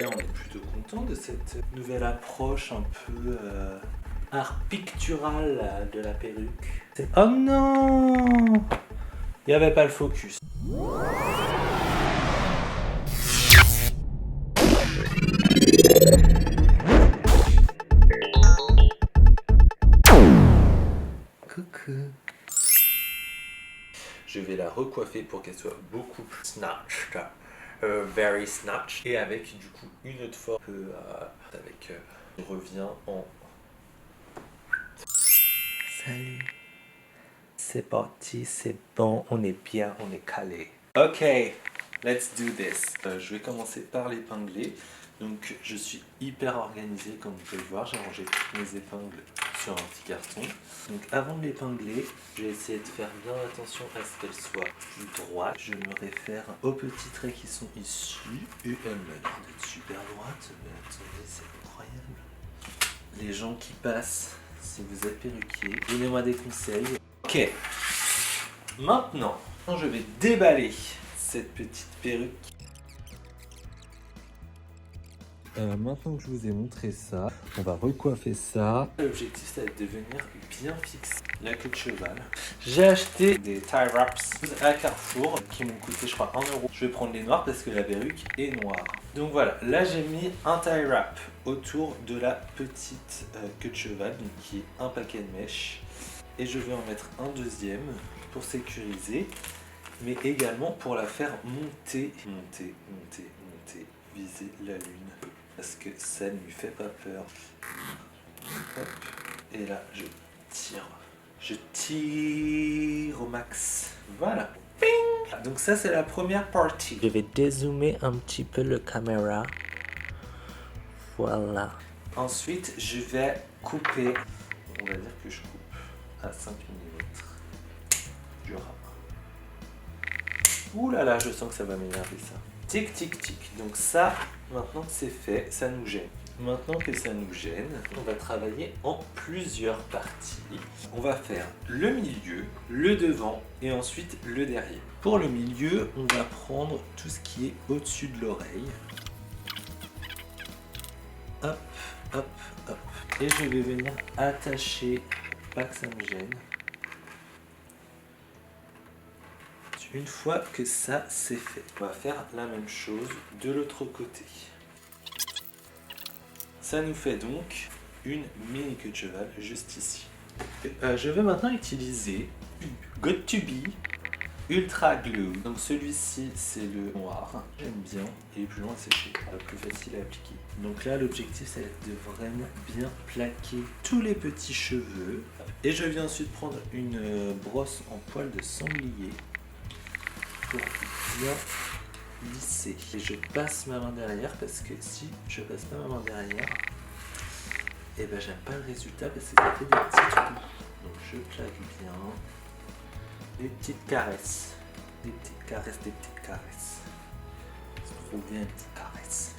là, on est plutôt content de cette nouvelle approche un peu art pictural de la perruque. Oh non! Il n'y avait pas le focus. Coucou. Je vais la recoiffer pour qu'elle soit beaucoup plus snatched. Very snatched. Et avec du coup une autre forme avec je reviens en... Salut. C'est parti, c'est bon, on est bien, on est calé. Ok, let's do this. Je vais commencer par l'épingler. Donc je suis hyper organisé comme vous pouvez le voir. J'ai rangé toutes mes épingles sur un petit carton. Donc avant de l'épingler, je vais essayer de faire bien attention à ce qu'elle soit plus droite. Je me réfère aux petits traits qui sont issus. Et elle m'a l'air d'être super droite. Mais attendez, c'est incroyable. Les gens qui passent, si vous êtes perruquier, donnez-moi des conseils. Ok, maintenant, je vais déballer cette petite perruque. Maintenant que je vous ai montré ça, on va recoiffer ça. L'objectif, c'est de venir bien fixer la queue de cheval. J'ai acheté des tie wraps à Carrefour qui m'ont coûté, je crois, 1 €. Je vais prendre les noirs parce que la perruque est noire. Donc voilà, là j'ai mis un tie wrap autour de la petite queue de cheval, donc qui est un paquet de mèches. Et je vais en mettre un deuxième pour sécuriser, mais également pour la faire monter, viser la lune, parce que ça ne lui fait pas peur. Hop. Et là, je tire au max. Voilà. Ping. Donc ça, c'est la première partie. Je vais dézoomer un petit peu le caméra. Voilà. Ensuite, je vais couper. On va dire que je coupe à 5 mm du ras. Ouh là là, je sens que ça va m'énerver ça. Tic tic tic. Donc ça, maintenant que c'est fait, ça nous gêne. Maintenant que ça nous gêne, on va travailler en plusieurs parties. On va faire le milieu, le devant et ensuite le derrière. Pour le milieu, on va prendre tout ce qui est au-dessus de l'oreille. Hop, hop, hop. Et je vais venir attacher, pas que ça me gêne. Une fois que ça c'est fait, on va faire la même chose de l'autre côté. Ça nous fait donc une mini queue de cheval juste ici. Je vais maintenant utiliser Got to Be Ultra Glue. Donc celui-ci c'est le noir. J'aime bien, il est plus loin à sécher, plus facile à appliquer. Donc là l'objectif c'est de vraiment bien plaquer tous les petits cheveux. Et je viens ensuite prendre une brosse en poil de sanglier pour bien lisser. Et je passe ma main derrière parce que si je passe pas ma main derrière, et ben j'aime pas le résultat parce que ça fait des petits trous. Donc je plaque bien. Des petites caresses. Des petites caresses, des petites caresses. C'est trop bien, des petites caresses.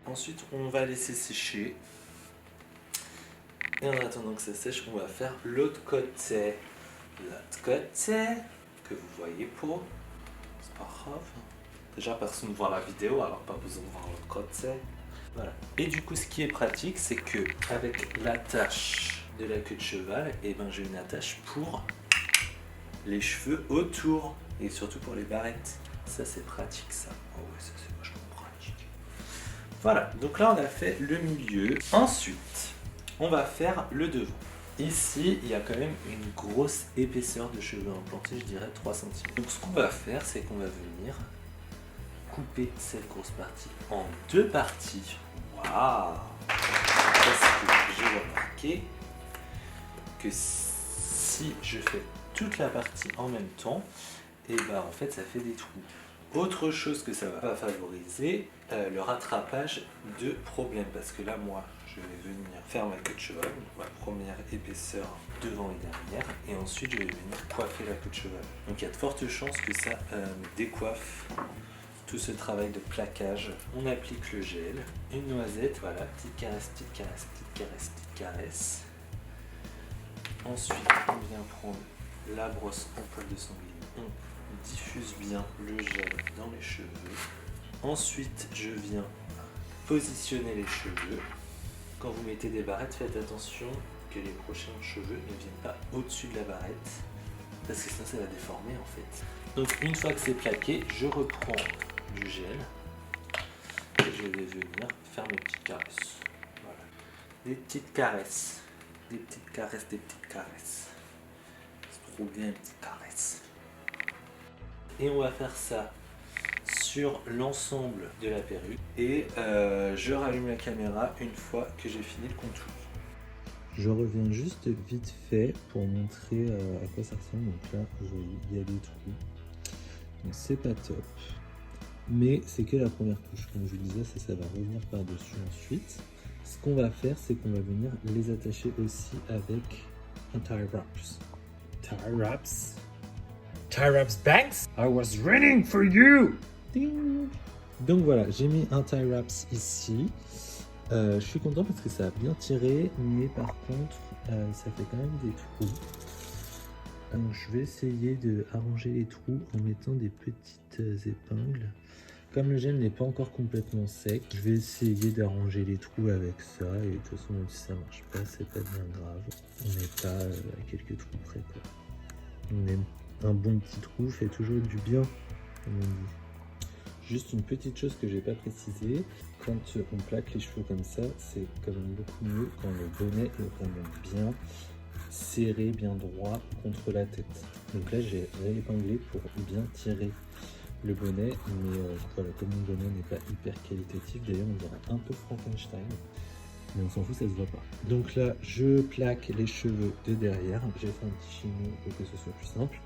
Ensuite on va laisser sécher. Et en attendant que ça sèche, on va faire l'autre côté. L'autre côté. Que vous voyez pas, c'est pas grave. Déjà personne ne voit la vidéo, alors pas besoin de voir le côté. Voilà. Et du coup ce qui est pratique, c'est que avec l'attache de la queue de cheval, et ben j'ai une attache pour les cheveux autour et surtout pour les barrettes. Ça c'est pratique ça. Oh ouais, ça c'est vachement pratique. Voilà, donc là on a fait le milieu. Ensuite, on va faire le devant. Ici, il y a quand même une grosse épaisseur de cheveux implantés, je dirais 3 cm. Donc ce qu'on va faire, c'est qu'on va venir couper cette grosse partie en 2 parties. Waouh! Parce que j'ai remarqué que si je fais toute la partie en même temps, et ben en fait ça fait des trous. Autre chose que ça va favoriser, le rattrapage de problèmes. Parce que là, moi, je vais venir faire ma queue de cheval, ma première épaisseur devant et derrière, et ensuite je vais venir coiffer la queue de cheval. Donc il y a de fortes chances que ça décoiffe tout ce travail de plaquage. On applique le gel, une noisette, voilà, petite caresse, petite caresse, petite caresse, petite caresse. Ensuite, on vient prendre la brosse en poil de sanglier. On diffuse bien le gel dans les cheveux. Ensuite, je viens positionner les cheveux. Quand vous mettez des barrettes, faites attention que les prochains cheveux ne viennent pas au-dessus de la barrette, parce que sinon ça va déformer en fait. Donc une fois que c'est plaqué, je reprends du gel et je vais venir faire mes petites caresses. Voilà. Des petites caresses, des petites caresses, des petites caresses. C'est trop bien, une petite caresse. Et on va faire ça sur l'ensemble de la perruque. Et je rallume la caméra une fois que j'ai fini le contour. Je reviens juste vite fait pour montrer à quoi ça ressemble. Donc là, il y a des trous. Donc c'est pas top. Mais c'est que la première couche. Comme je vous disais, ça va revenir par-dessus ensuite. Ce qu'on va faire, c'est qu'on va venir les attacher aussi avec un tie wraps. Tie wraps. Tie wraps Banks. I was running for you. Ding. Donc voilà, j'ai mis un tie wraps ici. Je suis content parce que ça a bien tiré, mais par contre, ça fait quand même des trous. Donc je vais essayer de arranger les trous en mettant des petites épingles. Comme le gel n'est pas encore complètement sec, je vais essayer d'arranger les trous avec ça. Et de toute façon, même si ça marche pas, c'est pas bien grave. On n'est pas à quelques trous près, quoi. Un bon petit trou fait toujours du bien, comme on dit. Juste une petite chose que j'ai pas précisé, quand on plaque les cheveux comme ça, c'est quand même beaucoup mieux quand le bonnet est vraiment bien serré, bien droit contre la tête. Donc là j'ai réépinglé pour bien tirer le bonnet, mais voilà, comme mon bonnet n'est pas hyper qualitatif, d'ailleurs on dirait un peu Frankenstein, mais on s'en fout, ça se voit pas. Donc là je plaque les cheveux de derrière, j'ai fait un petit chignon pour que ce soit plus simple.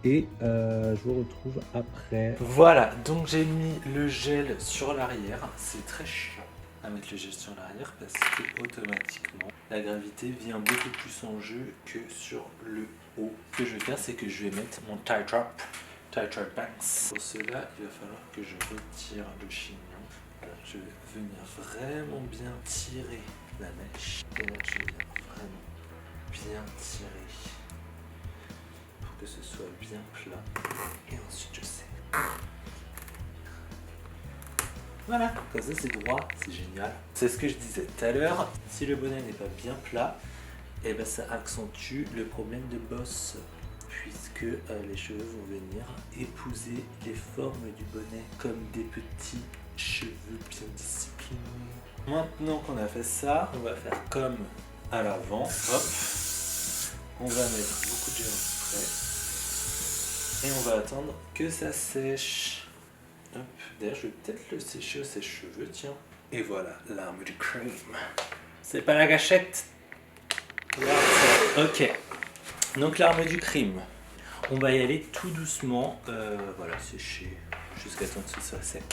Et je vous retrouve après. Voilà, donc j'ai mis le gel sur l'arrière. C'est très chiant à mettre le gel sur l'arrière parce que automatiquement la gravité vient beaucoup plus en jeu que sur le haut. Ce que je vais faire, c'est que je vais mettre mon tie wrap banks. Pour cela, il va falloir que je retire le chignon. Là, je vais venir vraiment bien tirer la mèche. Et là, je vais vraiment bien tirer. Que ce soit bien plat et ensuite je sais. Voilà, comme ça c'est droit, c'est génial. C'est ce que je disais tout à l'heure, si le bonnet n'est pas bien plat, et ben ça accentue le problème de bosse, puisque les cheveux vont venir épouser les formes du bonnet comme des petits cheveux bien disciplinés. Maintenant qu'on a fait ça, on va faire comme à l'avant. Hop, on va mettre beaucoup de gel en spray. Et on va attendre que ça sèche. D'ailleurs, je vais peut-être le sécher au sèche-cheveux, tiens. Et voilà, l'arme du crème. C'est pas la gâchette. Ok. Donc l'arme du crime. On va y aller tout doucement. Voilà, sécher jusqu'à temps que ce soit sec.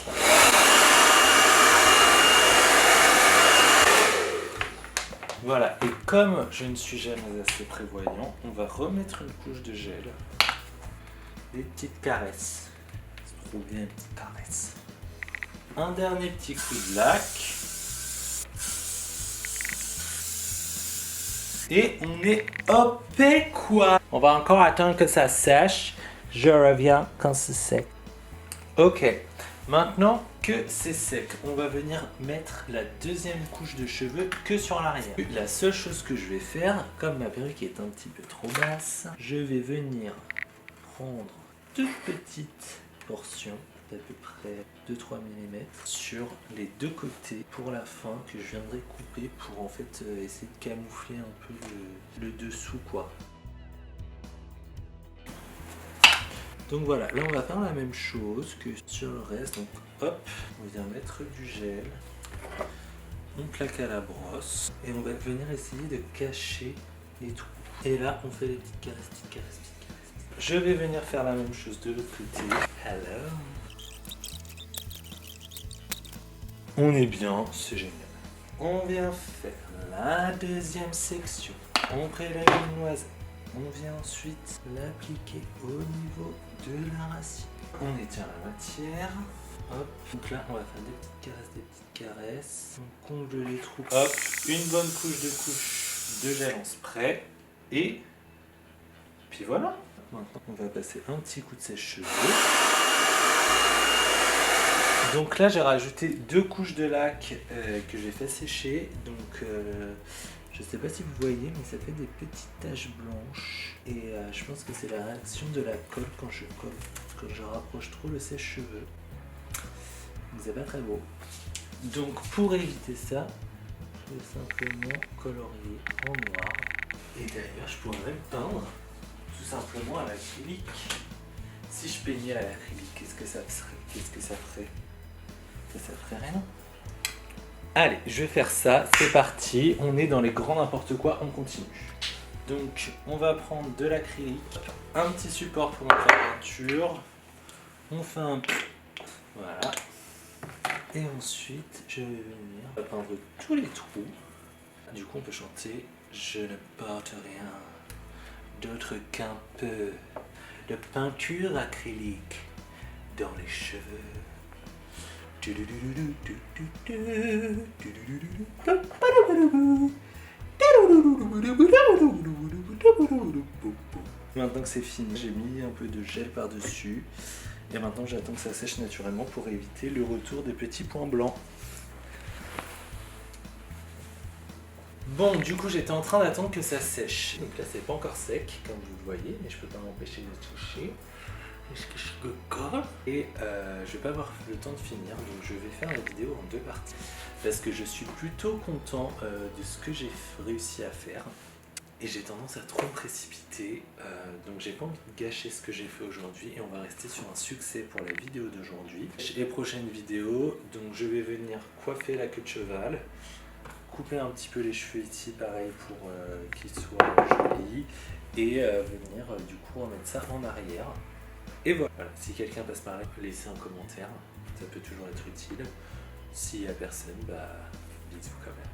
Voilà, et comme je ne suis jamais assez prévoyant, on va remettre une couche de gel. Des petites caresses. C'est trop bien, une petite caresse. Un dernier petit coup de lac. Et on est OP quoi. On va encore attendre que ça sèche. Je reviens quand c'est sec. Ok. Maintenant que c'est sec, on va venir mettre la deuxième couche de cheveux que sur l'arrière. La seule chose que je vais faire, comme ma perruque est un petit peu trop basse, je vais venir prendre toute petite portion d'à peu près 2-3 mm sur les deux côtés pour la fin que je viendrai couper pour en fait essayer de camoufler un peu le dessous quoi. Donc voilà, là on va faire la même chose que sur le reste. Donc hop, on vient mettre du gel, on plaque à la brosse et on va venir essayer de cacher les trous. Et là on fait les petites caresses, petites caresses, petites caresses. Je vais venir faire la même chose de l'autre côté. Hello. On est bien, c'est génial. On vient faire la deuxième section. On prélève une noisette. On vient ensuite l'appliquer au niveau de la racine. On étire la matière. Hop. Donc là, on va faire des petites caresses. On comble les trous. Hop. Une bonne couche de gel en spray. Et puis voilà. Maintenant, on va passer un petit coup de sèche-cheveux. Donc là j'ai rajouté 2 couches de lac que j'ai fait sécher. Donc je sais pas si vous voyez, mais ça fait des petites taches blanches. Et je pense que c'est la réaction de la colle quand je rapproche trop le sèche-cheveux. Donc c'est pas très beau. Donc pour éviter ça, je vais simplement colorier en noir. Et d'ailleurs je pourrais même peindre tout simplement à l'acrylique. Si je peignais à l'acrylique, qu'est-ce que ça ferait? Ça ferait rien. Allez, je vais faire ça, c'est parti. On est dans les grands n'importe quoi, on continue. Donc on va prendre de l'acrylique, un petit support pour notre peinture. On fait un... Voilà. Et ensuite, je vais venir peindre tous les trous. Du coup, on peut chanter « Je ne porte rien d'autre qu'un peu de peinture acrylique dans les cheveux. » Maintenant que c'est fini, j'ai mis un peu de gel par-dessus. Et maintenant j'attends que ça sèche naturellement pour éviter le retour des petits points blancs. Bon, du coup j'étais en train d'attendre que ça sèche. Donc là c'est pas encore sec comme vous le voyez, mais je peux pas m'empêcher de toucher. Et je vais pas avoir le temps de finir, donc je vais faire la vidéo en 2 parties. Parce que je suis plutôt content de ce que j'ai réussi à faire. Et j'ai tendance à trop me précipiter, donc j'ai pas envie de gâcher ce que j'ai fait aujourd'hui et on va rester sur un succès pour la vidéo d'aujourd'hui. Les prochaines vidéos, donc je vais venir coiffer la queue de cheval, couper un petit peu les cheveux ici pareil pour qu'ils soient jolis et venir du coup remettre ça en arrière. Et voilà, si quelqu'un passe par là, laissez un commentaire, ça peut toujours être utile. S'il y a personne, bah bisous quand même.